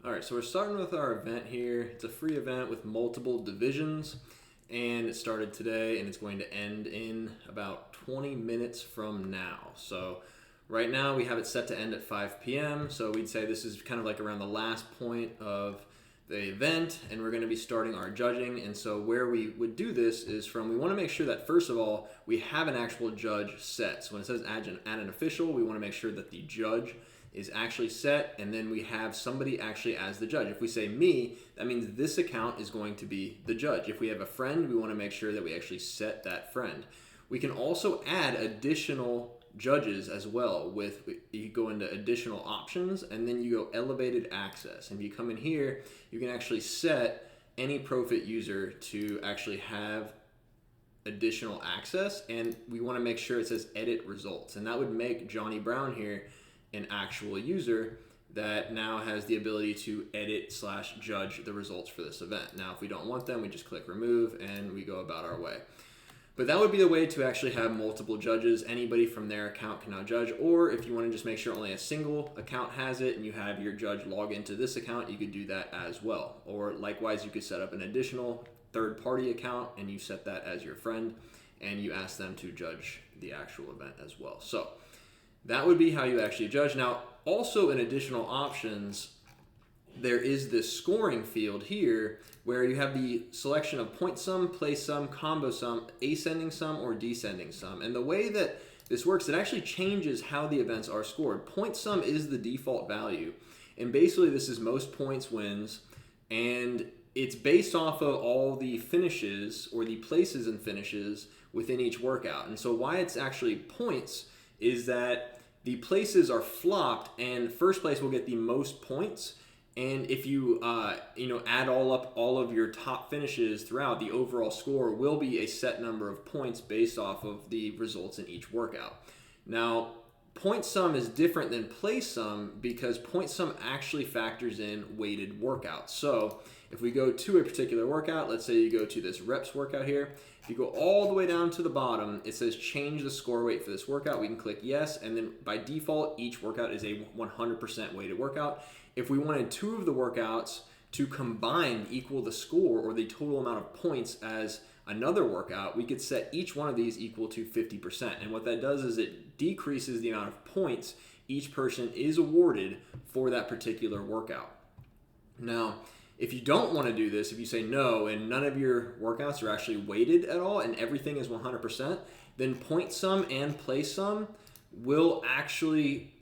All right, so we're starting with our event here. It's a free event with multiple divisions, and it started today, and it's going to end in about 20 minutes from now. So right now we have it set to end at 5 p.m., so we'd say this is kind of like around the last point of the event, and we're going to be starting our judging. And so where we would do this is we want to make sure that, first of all, we have an actual judge set. So when it says add an official, we want to make sure that the judge is actually set, and then we have somebody actually as the judge. If we say me, that means this account is going to be the judge. If we have a friend, we want to make sure that we actually set that friend. We can also add additional judges as well. You go into additional options, and then you go elevated access. And if you come in here, you can actually set any Profit user to actually have additional access, and we want to make sure it says edit results, and that would make Johnny Brown here an actual user that now has the ability to edit/judge the results for this event. Now, if we don't want them, we just click remove and we go about our way. But that would be the way to actually have multiple judges. Anybody from their account can now judge, or if you want to just make sure only a single account has it and you have your judge log into this account, you could do that as well. Or likewise, you could set up an additional third-party account and you set that as your friend and you ask them to judge the actual event as well. So that would be how you actually judge. Now, also in additional options, there is this scoring field here where you have the selection of point sum, place sum, combo sum, ascending sum, or descending sum. And the way that this works, it actually changes how the events are scored. Point sum is the default value. And basically this is most points wins, and it's based off of all the finishes or the places and finishes within each workout. And so why it's actually points is that the places are flopped, and first place will get the most points. And if you add all of your top finishes throughout, the overall score will be a set number of points based off of the results in each workout. Now, point sum is different than place sum because point sum actually factors in weighted workouts. So if we go to a particular workout, let's say you go to this reps workout here, if you go all the way down to the bottom, it says change the score weight for this workout. We can click yes, and then by default, each workout is a 100% weighted workout. If we wanted two of the workouts to combine equal the score or the total amount of points as another workout, we could set each one of these equal to 50%. And what that does is it decreases the amount of points each person is awarded for that particular workout. Now, if you don't want to do this, if you say no and none of your workouts are actually weighted at all and everything is 100%, then point sum and place sum will actually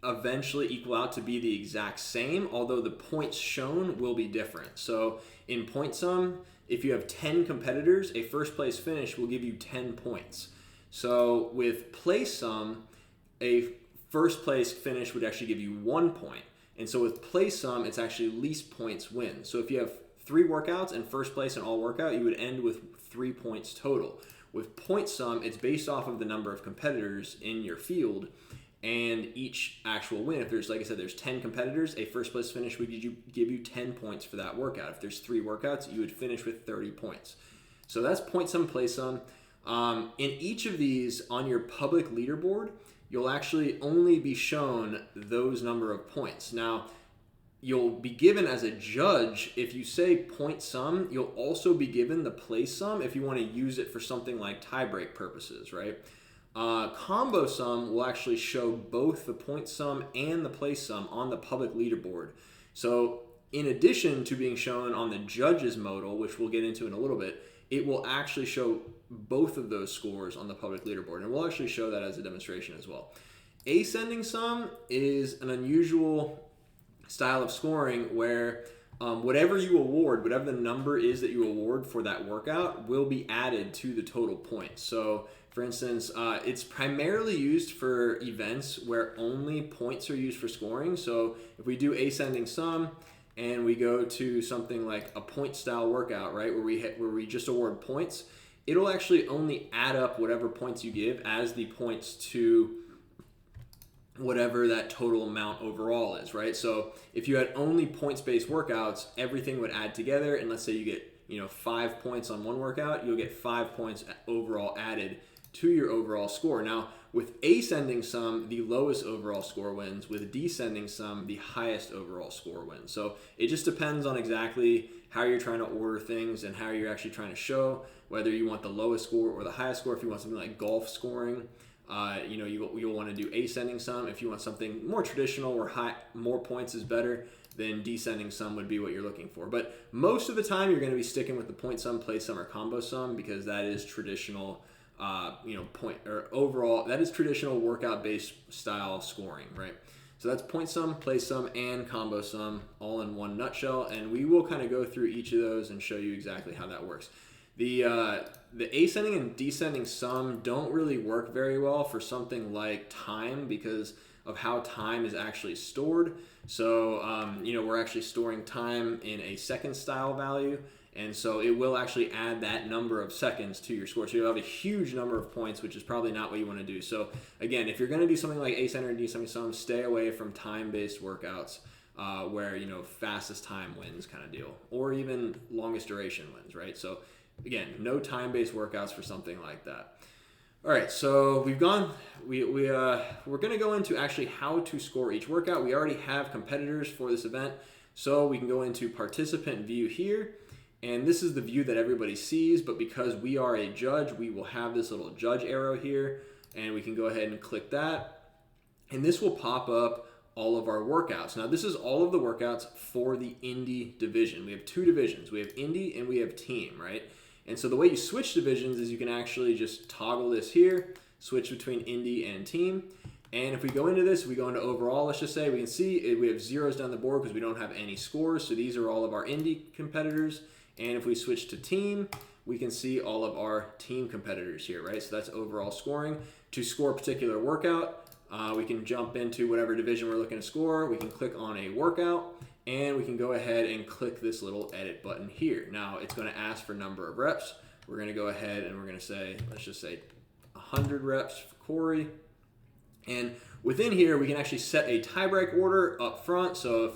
eventually equal out to be the exact same, although the points shown will be different. So in point sum, if you have 10 competitors, a first place finish will give you 10 points. So with place sum, a first place finish would actually give you 1 point. And so with place sum, it's actually least points win. So if you have 3 workouts and first place in all workout, you would end with 3 points total. With point sum, it's based off of the number of competitors in your field and each actual win. If there's, like I said, there's 10 competitors, a first place finish would give you 10 points for that workout. If there's 3 workouts, you would finish with 30 points. So that's point sum, place sum. In each of these on your public leaderboard, you'll actually only be shown those number of points. Now, you'll be given as a judge, if you say point sum, you'll also be given the place sum if you want to use it for something like tiebreak purposes, right? Combo sum will actually show both the point sum and the place sum on the public leaderboard. So in addition to being shown on the judges modal, which we'll get into in a little bit, it will actually show both of those scores on the public leaderboard, and we'll actually show that as a demonstration as well. Ascending sum is an unusual style of scoring where whatever you award, whatever the number is that you award for that workout, will be added to the total points. So for instance, it's primarily used for events where only points are used for scoring. So if we do ascending sum and we go to something like a point style workout, right, where we just award points, it'll actually only add up whatever points you give as the points to whatever that total amount overall is, right? So if you had only points-based workouts, everything would add together, and let's say you get 5 points on one workout, you'll get 5 points overall added to your overall score. Now, with ascending sum, the lowest overall score wins. With descending sum, the highest overall score wins. So it just depends on exactly how you're trying to order things and how you're actually trying to show, whether you want the lowest score or the highest score. If you want something like golf scoring, you'll want to do ascending sum. If you want something more traditional where more points is better, then descending sum would be what you're looking for. But most of the time, you're going to be sticking with the point sum, place sum, or combo sum, because that is traditional. That is traditional workout-based style scoring, right? So that's point sum, place sum, and combo sum all in one nutshell, and we will kind of go through each of those and show you exactly how that works. The ascending and descending sum don't really work very well for something like time because of how time is actually stored. So we're actually storing time in a second style value, and so it will actually add that number of seconds to your score. So you'll have a huge number of points, which is probably not what you want to do. So again, if you're going to do something like ascending or descending sum, stay away from time-based workouts where fastest time wins kind of deal, or even longest duration wins, right? So again, no time-based workouts for something like that. All right, so we're going to go into actually how to score each workout. We already have competitors for this event, so we can go into participant view here. And this is the view that everybody sees, but because we are a judge, we will have this little judge arrow here, and we can go ahead and click that. And this will pop up all of our workouts. Now, this is all of the workouts for the indie division. We have two divisions. We have indie and we have team, right? And so the way you switch divisions is you can actually just toggle this here, switch between indie and team. And if we go into this, we go into overall, let's just say, we can see we have zeros down the board because we don't have any scores. So these are all of our indie competitors. And if we switch to team, we can see all of our team competitors here, right? So that's overall scoring. To score a particular workout, we can jump into whatever division we're looking to score. We can click on a workout, and we can go ahead and click this little edit button here. Now, it's going to ask for number of reps. We're going to go ahead and we're going to say, let's just say 100 reps for Corey. And within here, we can actually set a tiebreak order up front. So if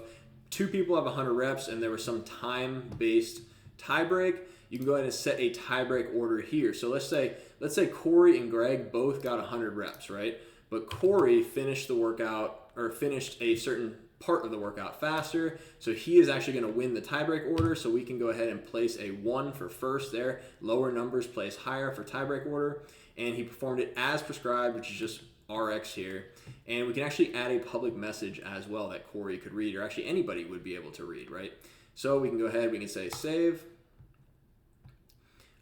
two people have 100 reps and there was some time-based tiebreak, you can go ahead and set a tiebreak order here. So let's say Corey and Greg both got 100 reps, right? But Corey finished the workout or finished a certain part of the workout faster, so he is actually going to win the tiebreak order. So we can go ahead and place a 1 for first there. Lower numbers place higher for tiebreak order, and he performed it as prescribed, which is just RX here. And we can actually add a public message as well that Corey could read, or actually anybody would be able to read, right? So we can go ahead, we can say save.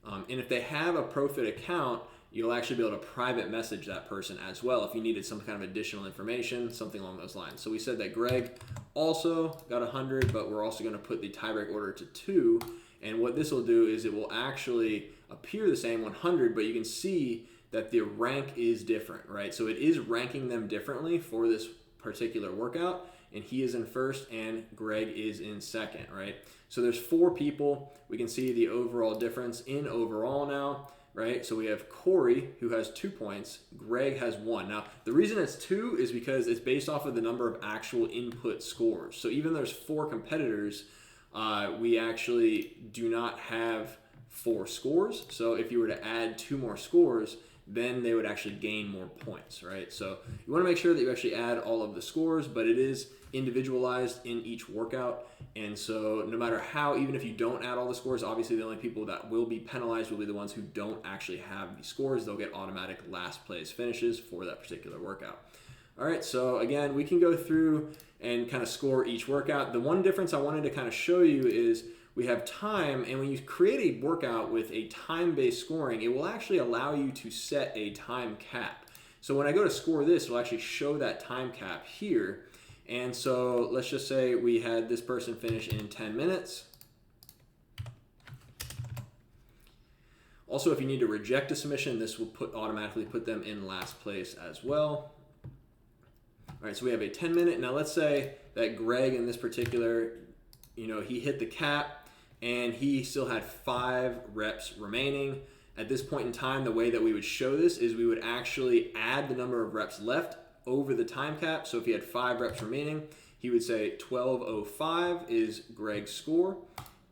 And if they have a Profit account, you'll actually be able to private message that person as well if you needed some kind of additional information, something along those lines. So we said that Greg also got 100, but we're also going to put the tiebreak order to 2. And what this will do is it will actually appear the same 100, but you can see that the rank is different, right? So it is ranking them differently for this particular workout, and he is in first and Greg is in second, right? So there's 4 people. We can see the overall difference in overall now, right? So we have Corey, who has 2 points. Greg has 1. Now, the reason it's 2 is because it's based off of the number of actual input scores. So even though there's 4 competitors, we actually do not have 4 scores. So if you were to add 2 more scores, then they would actually gain more points, right? So you want to make sure that you actually add all of the scores, but it is individualized in each workout. And so no matter how, even if you don't add all the scores, obviously the only people that will be penalized will be the ones who don't actually have the scores. They'll get automatic last place finishes for that particular workout. All right, so again, we can go through and kind of score each workout. The one difference I wanted to kind of show you is we have time, and when you create a workout with a time-based scoring, it will actually allow you to set a time cap. So when I go to score this, it'll actually show that time cap here. And so let's just say we had this person finish in 10 minutes. Also, if you need to reject a submission, this will automatically put them in last place as well. All right, so we have a 10-minute. Now let's say that Greg in this particular, he hit the cap and he still had 5 reps remaining. At this point in time, the way that we would show this is we would actually add the number of reps left over the time cap. So if he had 5 reps remaining, he would say 12:05 is Greg's score.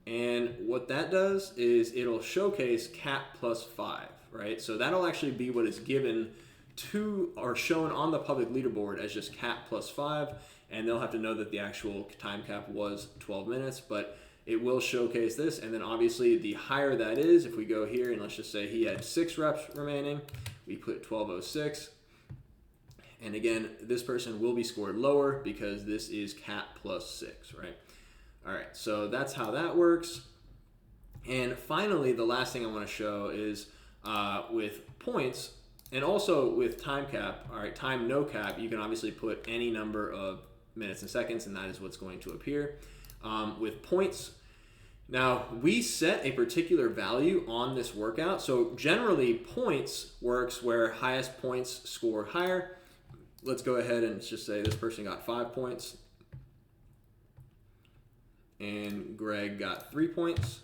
And what that does is it'll showcase cap plus 5, right? So that'll actually be what is given to or shown on the public leaderboard as just cap plus 5, and they'll have to know that the actual time cap was 12 minutes, but it will showcase this. And then obviously the higher that is, if we go here and let's just say he had 6 reps remaining, we put 12:06. And again, this person will be scored lower because this is cap plus 6, right? All right, so that's how that works. And finally, the last thing I want to show is with points and also with time cap. All right, time no cap, you can obviously put any number of minutes and seconds, and that is what's going to appear. With points, now we set a particular value on this workout. So generally, points works where highest points score higher. Let's go ahead and just say this person got 5 points and Greg got 3 points.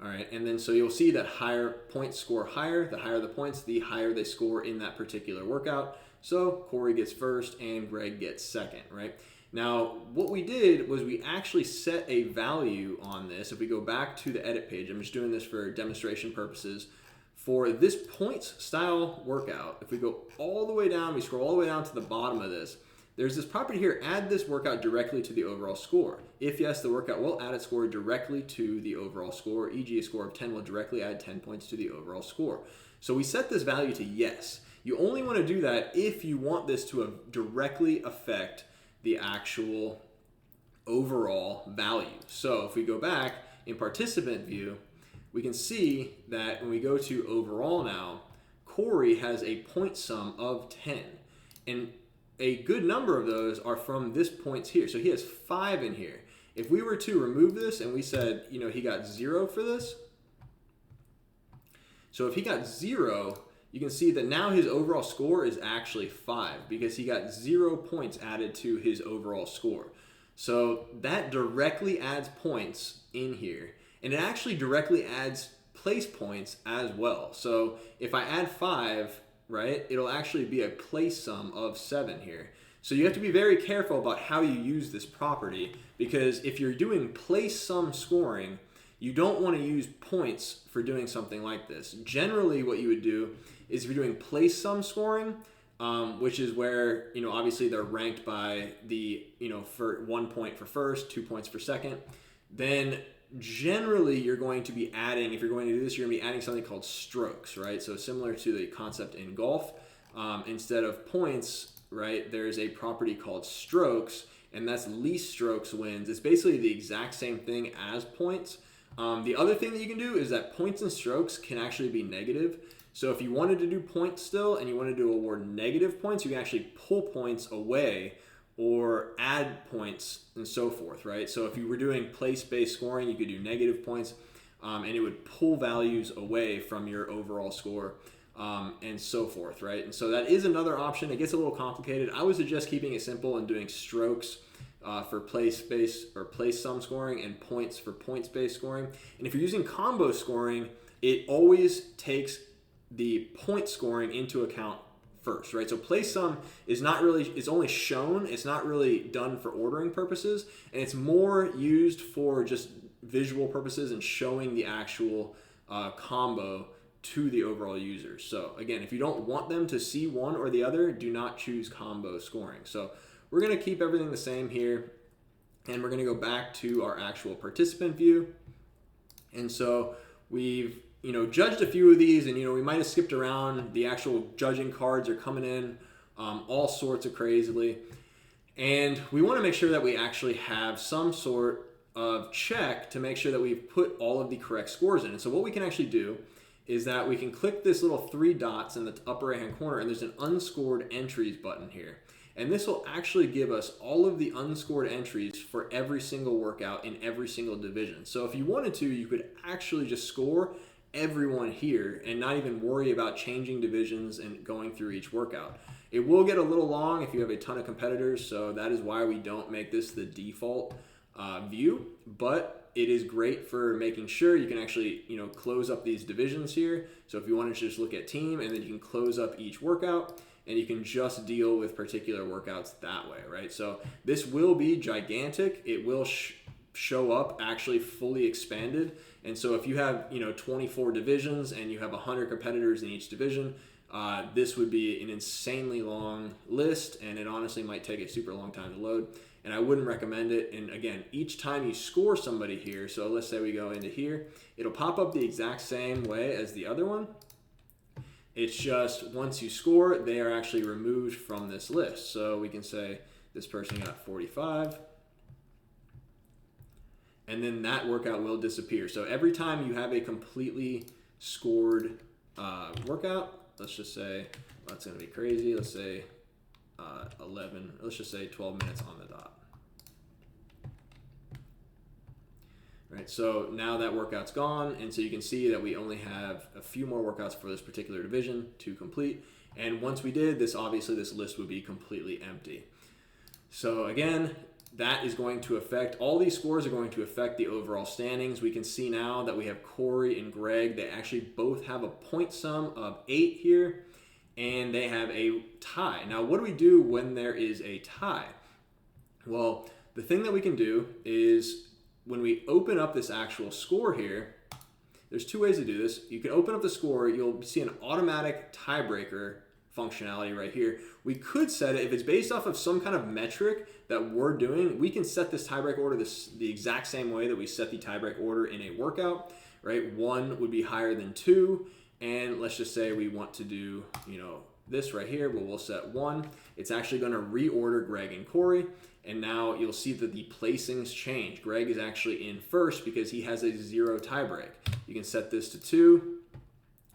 All right, and then so you'll see that higher points score higher. The higher the points, the higher they score in that particular workout. So Corey gets first and Greg gets second, right? Now, what we did was we actually set a value on this. If we go back to the edit page, I'm just doing this for demonstration purposes. For this points style workout, if we go all the way down, we scroll all the way down to the bottom of this, there's this property here, add this workout directly to the overall score. If yes, the workout will add its score directly to the overall score, e.g. a score of 10 will directly add 10 points to the overall score. So we set this value to yes. You only want to do that if you want this to directly affect the actual overall value. So if we go back in participant view, we can see that when we go to overall now, Corey has a point sum of 10. And a good number of those are from this points here. So he has 5 in here. If we were to remove this and we said, you know, he got 0 for this. So if he got 0, you can see that now his overall score is actually 5 because he got 0 points added to his overall score. So that directly adds points in here. And it actually directly adds place points as well. So if I add 5, right, it'll actually be a place sum of 7 here. So you have to be very careful about how you use this property, because if you're doing place sum scoring, you don't want to use points for doing something like this. Generally, what you would do is if you're doing place sum scoring, which is where, you know, obviously they're ranked by the, you know, for 1 point for first, 2 points for second, then generally you're going to be adding, if you're going to do this, you're going to be adding something called strokes, right? So similar to the concept in golf, instead of points, right, there's a property called strokes, and that's least strokes wins. It's basically the exact same thing as points. The other thing that you can do is that points and strokes can actually be negative. So if you wanted to do points still and you wanted to award negative points, you can actually pull points away or add points and so forth, right? So if you were doing place-based scoring, you could do negative points, and it would pull values away from your overall score, and so forth, right? And so that is another option. It gets a little complicated. I would suggest keeping it simple and doing strokes for place-based or place sum scoring and points for points-based scoring. And if you're using combo scoring, it always takes the point scoring into account first, right? So place sum is not really, it's only shown, it's not really done for ordering purposes, and it's more used for just visual purposes and showing the actual combo to the overall user. So again, if you don't want them to see one or the other, do not choose combo scoring. So we're going to keep everything the same here, and we're going to go back to our actual participant view. And so we've, you know, judged a few of these, and, you know, we might have skipped around. The actual judging cards are coming in all sorts of crazily. And we want to make sure that we actually have some sort of check to make sure that we've put all of the correct scores in. And so what we can actually do is that we can click this little 3 dots in the upper right hand corner, and there's an unscored entries button here. And this will actually give us all of the unscored entries for every single workout in every single division. So if you wanted to, you could actually just score everyone here and not even worry about changing divisions and going through each workout. It will get a little long if you have a ton of competitors, so that is why we don't make this the default view, but it is great for making sure you can actually, you know, close up these divisions here. So if you want to just look at team, and then you can close up each workout, and you can just deal with particular workouts that way, right? So this will be gigantic. It will show up actually fully expanded. And so if you have 24 divisions and you have 100 competitors in each division, this would be an insanely long list, and it honestly might take a super long time to load, and I wouldn't recommend it. And again, each time you score somebody here, so let's say we go into here, it'll pop up the exact same way as the other one. It's just once you score, they are actually removed from this list. So we can say this person got 45, and then that workout will disappear. So every time you have a completely scored workout, let's just say, well, that's going to be crazy. Let's say 11, let's just say 12 minutes on the dot. Right, so now that workout's gone, and so you can see that we only have a few more workouts for this particular division to complete. And once we did this, obviously this list would be completely empty. So again, that is going to affect, all these scores are going to affect the overall standings. We can see now that we have Corey and Greg. They actually both have a point sum of 8 here, and they have a tie. Now, what do we do when there is a tie? Well, the thing that we can do is when we open up this actual score here, there's two ways to do this. You can open up the score, you'll see an automatic tiebreaker functionality right here. We could set it, if it's based off of some kind of metric that we're doing, we can set this tiebreak order the exact same way that we set the tiebreak order in a workout, right? 1 would be higher than 2, and let's just say we want to do, this right here, but we'll set 1. It's actually going to reorder Greg and Corey, and now you'll see that the placings change. Greg is actually in first because he has a 0 tiebreak. You can set this to 2,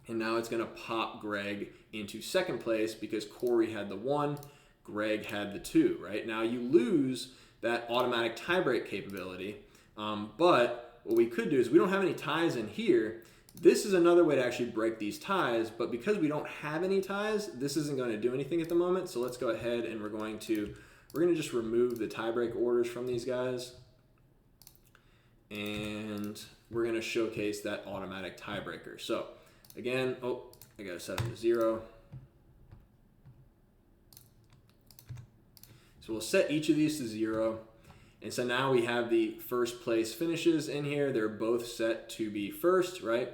and now it's going to pop Greg into second place because Corey had the 1, Greg had the 2, right? Now you lose that automatic tiebreak capability, but what we could do is we don't have any ties in here. This is another way to actually break these ties, but because we don't have any ties, this isn't going to do anything at the moment. So let's go ahead and we're going to just remove the tiebreak orders from these guys, and we're going to showcase that automatic tiebreaker. So again, I got to set them to 0. So we'll set each of these to 0. And so now we have the first place finishes in here. They're both set to be first, right?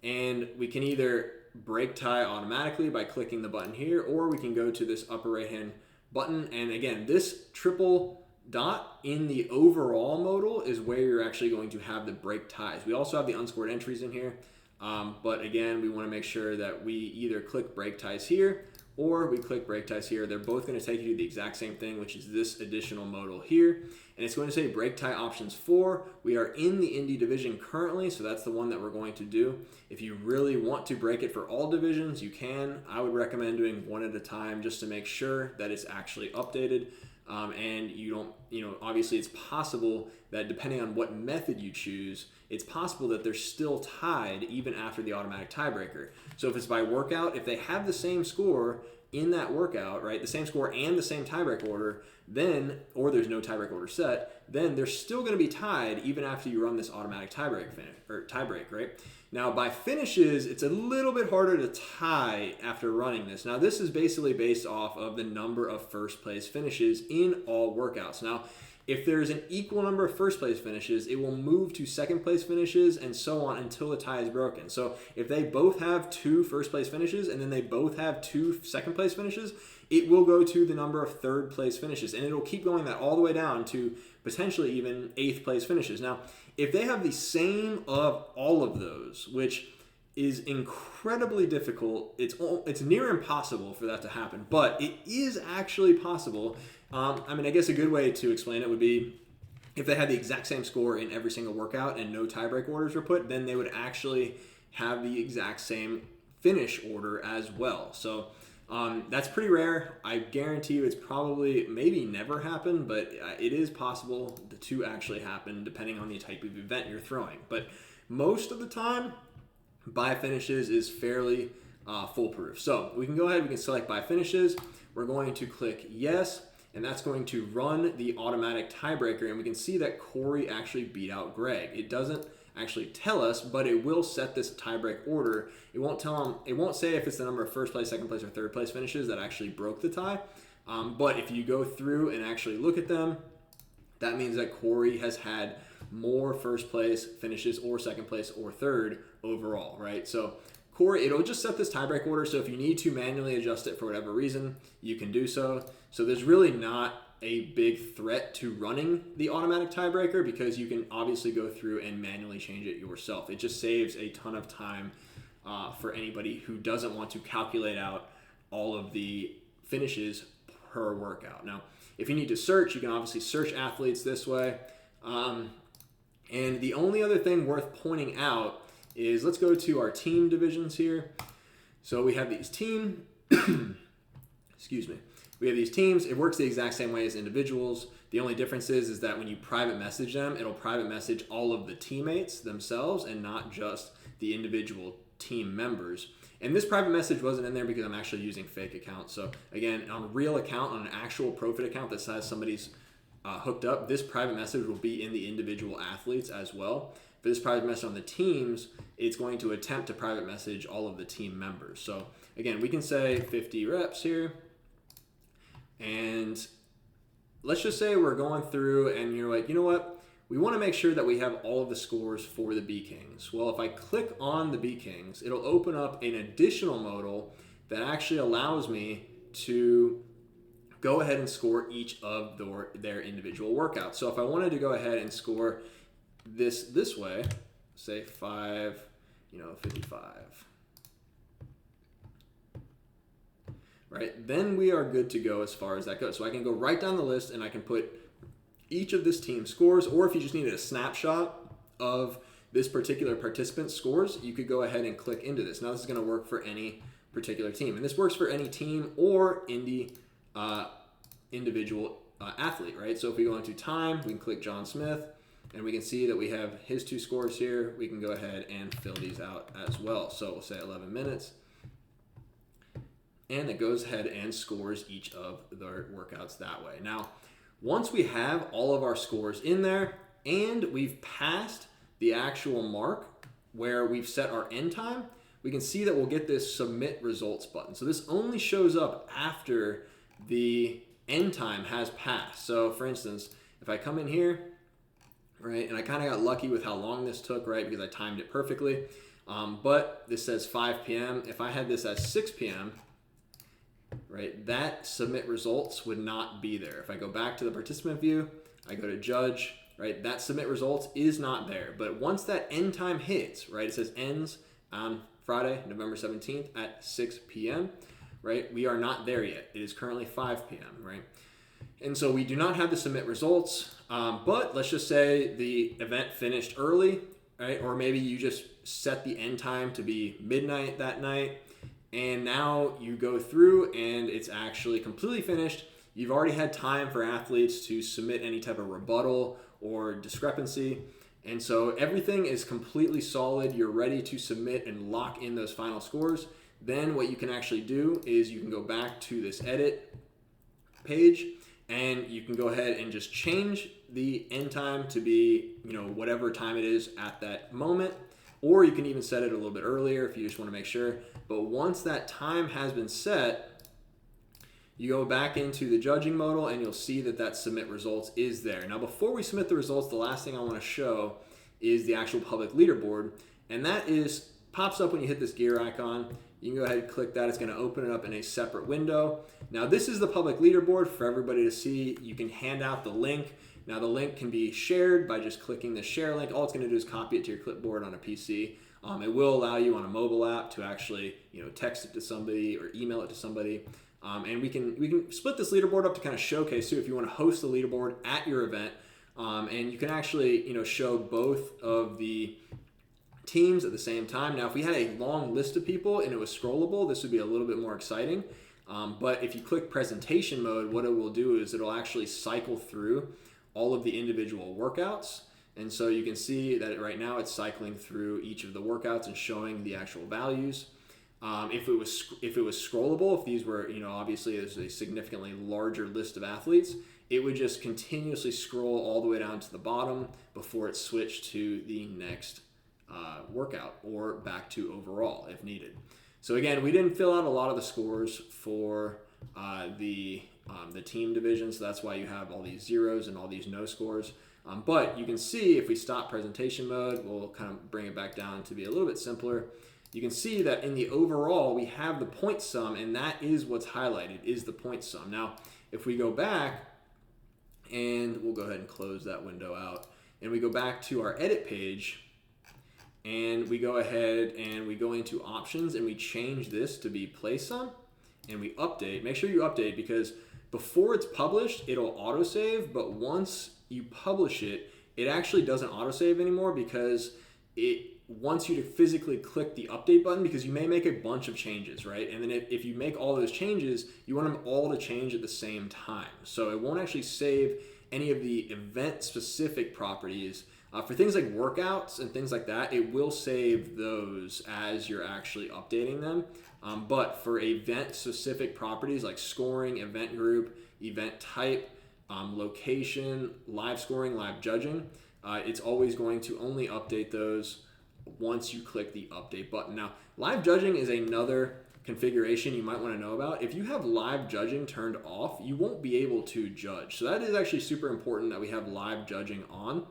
And we can either break tie automatically by clicking the button here, or we can go to this upper right hand button. And again, this triple dot in the overall modal is where you're actually going to have the break ties. We also have the unscored entries in here. But again, we want to make sure that we either click break ties here or we click break ties here. They're both going to take you to the exact same thing, which is this additional modal here. And it's going to say break tie options 4. We are in the indie division currently, so that's the one that we're going to do. If you really want to break it for all divisions, you can. I would recommend doing one at a time just to make sure that it's actually updated. And you don't, obviously it's possible that depending on what method you choose, it's possible that they're still tied even after the automatic tiebreaker. So if it's by workout, if they have the same score in that workout, right, the same score and the same tiebreak order, then, or there's no tiebreak order set, then they're still going to be tied even after you run this automatic tiebreak, right? Now by finishes, it's a little bit harder to tie after running this. Now this is basically based off of the number of first place finishes in all workouts. Now, if there's an equal number of first place finishes, it will move to second place finishes and so on until the tie is broken. So if they both have 2 first place finishes and then they both have 2 second place finishes, it will go to the number of third place finishes, and it'll keep going that all the way down to potentially even 8th place finishes. Now, if they have the same of all of those, which is incredibly difficult, it's near impossible for that to happen, but it is actually possible. I guess a good way to explain it would be if they had the exact same score in every single workout and no tiebreak orders were put, then they would actually have the exact same finish order as well. So that's pretty rare. I guarantee you it's probably maybe never happened, but it is possible to actually happen depending on the type of event you're throwing. But most of the time, by finishes is fairly foolproof. So we can go ahead, we can select by finishes. We're going to click yes, and that's going to run the automatic tiebreaker, and we can see that Corey actually beat out Greg. It doesn't actually tell us, but it will set this tiebreak order. It won't tell him, it won't say if it's the number of first place, second place, or third place finishes that actually broke the tie. But if you go through and actually look at them, that means that Corey has had more first place finishes or second place or third overall, right? So Corey, it'll just set this tiebreak order. So if you need to manually adjust it for whatever reason, you can do so. So there's really not a big threat to running the automatic tiebreaker because you can obviously go through and manually change it yourself. It just saves a ton of time for anybody who doesn't want to calculate out all of the finishes per workout. Now, if you need to search, you can obviously search athletes this way. And the only other thing worth pointing out is let's go to our team divisions here. So we have these excuse me. We have these teams. It works the exact same way as individuals. The only difference is that when you private message them, it'll private message all of the teammates themselves and not just the individual team members. And this private message wasn't in there because I'm actually using fake accounts. So again, on a real account, on an actual Profit account that says somebody's hooked up, this private message will be in the individual athletes as well. For this private message on the teams, it's going to attempt to private message all of the team members. So again, we can say 50 reps here. And let's just say we're going through and you're like, you know what? We want to make sure that we have all of the scores for the B Kings. Well, if I click on the B Kings, it'll open up an additional modal that actually allows me to go ahead and score each of their individual workouts. So if I wanted to go ahead and score this way, say 55. Right, then we are good to go as far as that goes. So I can go right down the list and I can put each of this team's scores, or if you just needed a snapshot of this particular participant's scores, you could go ahead and click into this. Now this is going to work for any particular team, and this works for any team or individual athlete, right? So if we go into time, we can click John Smith, and we can see that we have his 2 scores here. We can go ahead and fill these out as well. So we'll say 11 minutes. And it goes ahead and scores each of their workouts that way. Now, once we have all of our scores in there and we've passed the actual mark where we've set our end time, we can see that we'll get this submit results button. So this only shows up after the end time has passed. So for instance, if I come in here, right, and I kind of got lucky with how long this took, right, because I timed it perfectly, but this says 5 p.m. If I had this as 6 p.m., right, that submit results would not be there. If I go back to the participant view, I go to judge, right, that submit results is not there. But once that end time hits, right, it says ends on Friday, November 17th at 6 p.m., right, we are not there yet. It is currently 5 p.m., right? And so we do not have the submit results, but let's just say the event finished early, right, or maybe you just set the end time to be midnight that night, and now you go through and it's actually completely finished. You've already had time for athletes to submit any type of rebuttal or discrepancy. And so everything is completely solid. You're ready to submit and lock in those final scores. Then what you can actually do is you can go back to this edit page and you can go ahead and just change the end time to be, whatever time it is at that moment. Or you can even set it a little bit earlier if you just want to make sure. But once that time has been set, you go back into the judging modal and you'll see that submit results is there. Now, before we submit the results, the last thing I want to show is the actual public leaderboard. And that pops up when you hit this gear icon. You can go ahead and click that. It's going to open it up in a separate window. Now, this is the public leaderboard for everybody to see. You can hand out the link. Now, the link can be shared by just clicking the share link. All it's going to do is copy it to your clipboard on a PC. It will allow you on a mobile app to actually, text it to somebody or email it to somebody. And we can split this leaderboard up to kind of showcase too if you want to host the leaderboard at your event. And you can actually, show both of the teams at the same time. Now, if we had a long list of people and it was scrollable, this would be a little bit more exciting. But if you click presentation mode, what it will do is it'll actually cycle through all of the individual workouts. And so you can see that right now it's cycling through each of the workouts and showing the actual values. If it was scrollable, if these were, obviously there's a significantly larger list of athletes, it would just continuously scroll all the way down to the bottom before it switched to the next workout or back to overall if needed. So again, we didn't fill out a lot of the scores for the the team division, so that's why you have all these zeros and all these no scores. But you can see if we stop presentation mode, we'll kind of bring it back down to be a little bit simpler. You can see that in the overall, we have the point sum, and that is what's highlighted, is the point sum. Now, if we go back, and we'll go ahead and close that window out, and we go back to our edit page, and we go ahead and we go into options, and we change this to be place sum, and we update. Make sure you update, because before it's published, it'll autosave, but once you publish it, it actually doesn't autosave anymore, because it wants you to physically click the update button, because you may make a bunch of changes, right? And then if you make all those changes, you want them all to change at the same time. So it won't actually save any of the event specific properties. For things like workouts and things like that, it will save those as you're actually updating them. But for event specific properties like scoring, event group, event type, location, live scoring, live judging, it's always going to only update those once you click the update button. Now, live judging is another configuration you might want to know about. If you have live judging turned off, you won't be able to judge. So that is actually super important that we have live judging on.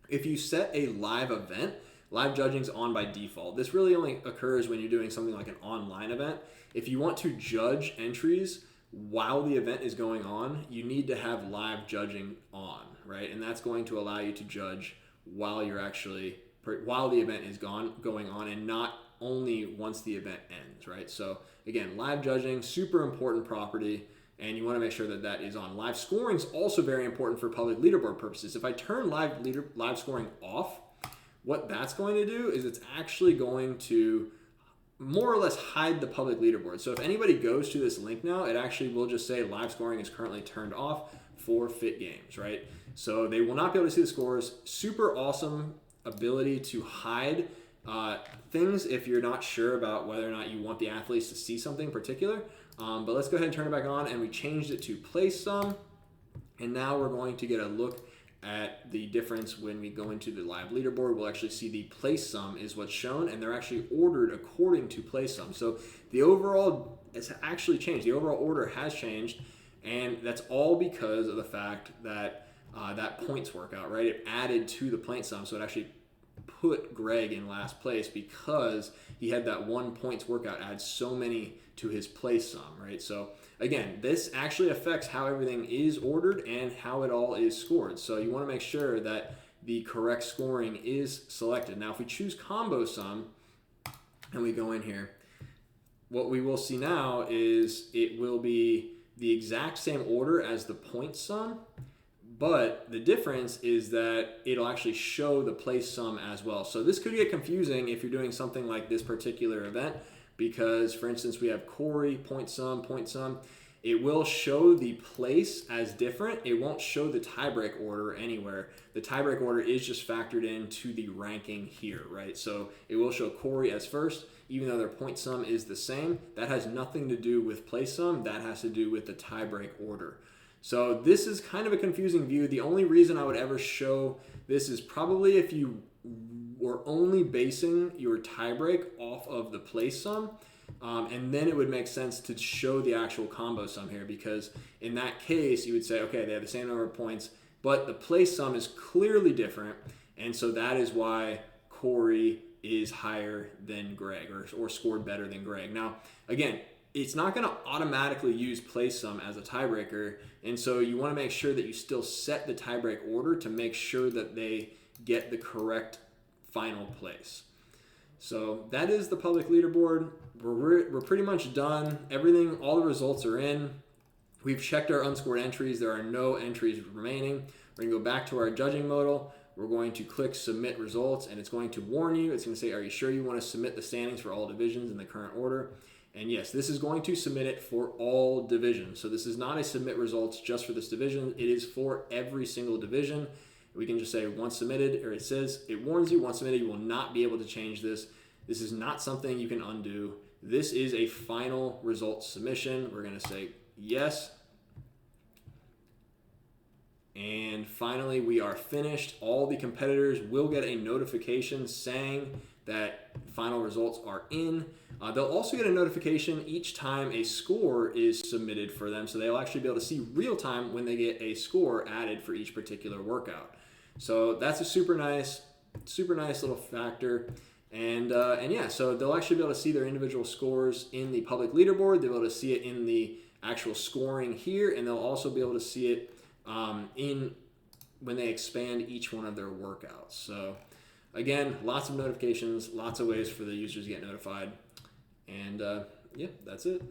If you set a live event, live judging is on by default. This really only occurs when you're doing something like an online event. If you want to judge entries while the event is going on, you need to have live judging on, right? And that's going to allow you to judge while the event is going on, and not only once the event ends, right? So again, live judging, super important property, and you want to make sure that that is on. Live scoring is also very important for public leaderboard purposes. If I turn live scoring off, what that's going to do is it's actually going to more or less hide the public leaderboard. So if anybody goes to this link now, it actually will just say live scoring is currently turned off for fit games, right? So they will not be able to see the scores. Super awesome ability to hide things if you're not sure about whether or not you want the athletes to see something particular. But let's go ahead and turn it back on, and we changed it to place sum. And now we're going to get a look at the difference when we go into the live leaderboard. We'll actually see the place sum is what's shown, and they're actually ordered according to place sum. So the overall has actually changed. The overall order has changed, and that's all because of the fact that that points workout, right? It added to the point sum, so it actually put Greg in last place because he had that 1 points workout add so many to his place sum, right? So again, this actually affects how everything is ordered and how it all is scored. So you want to make sure that the correct scoring is selected. Now, if we choose combo sum and we go in here, what we will see now is it will be the exact same order as the point sum, but the difference is that it'll actually show the place sum as well. So this could get confusing if you're doing something like this particular event, because for instance, we have Corey, point sum, it will show the place as different. It won't show the tiebreak order anywhere. The tiebreak order is just factored into the ranking here, right? So it will show Corey as first, even though their point sum is the same. That has nothing to do with place sum. That has to do with the tiebreak order. So this is kind of a confusing view. The only reason I would ever show this is probably if you were only basing your tiebreak off of the place sum, and then it would make sense to show the actual combo sum here, because in that case you would say, okay, they have the same number of points, but the place sum is clearly different, and so that is why Corey is higher than Greg, or scored better than Greg. Now, again, it's not going to automatically use place sum as a tiebreaker, and so you want to make sure that you still set the tiebreak order to make sure that they get the correct final place. So that is the public leaderboard. We're pretty much done. Everything, all the results are in. We've checked our unscored entries. There are no entries remaining. We're going to go back to our judging modal. We're going to click submit results, and it's going to warn you. It's going to say, are you sure you want to submit the standings for all divisions in the current order? And yes, this is going to submit it for all divisions. So this is not a submit results just for this division. It is for every single division. We can just say once submitted, or it says, it warns you, once submitted, you will not be able to change this. This is not something you can undo. This is a final result submission. We're going to say yes. And finally, we are finished. All the competitors will get a notification saying that final results are in. They'll also get a notification each time a score is submitted for them, so they'll actually be able to see real time when they get a score added for each particular workout. So that's a super nice little factor. And yeah, so they'll actually be able to see their individual scores in the public leaderboard. They'll be able to see it in the actual scoring here, and they'll also be able to see it in when they expand each one of their workouts. So again, lots of notifications, lots of ways for the users to get notified. And yeah, that's it.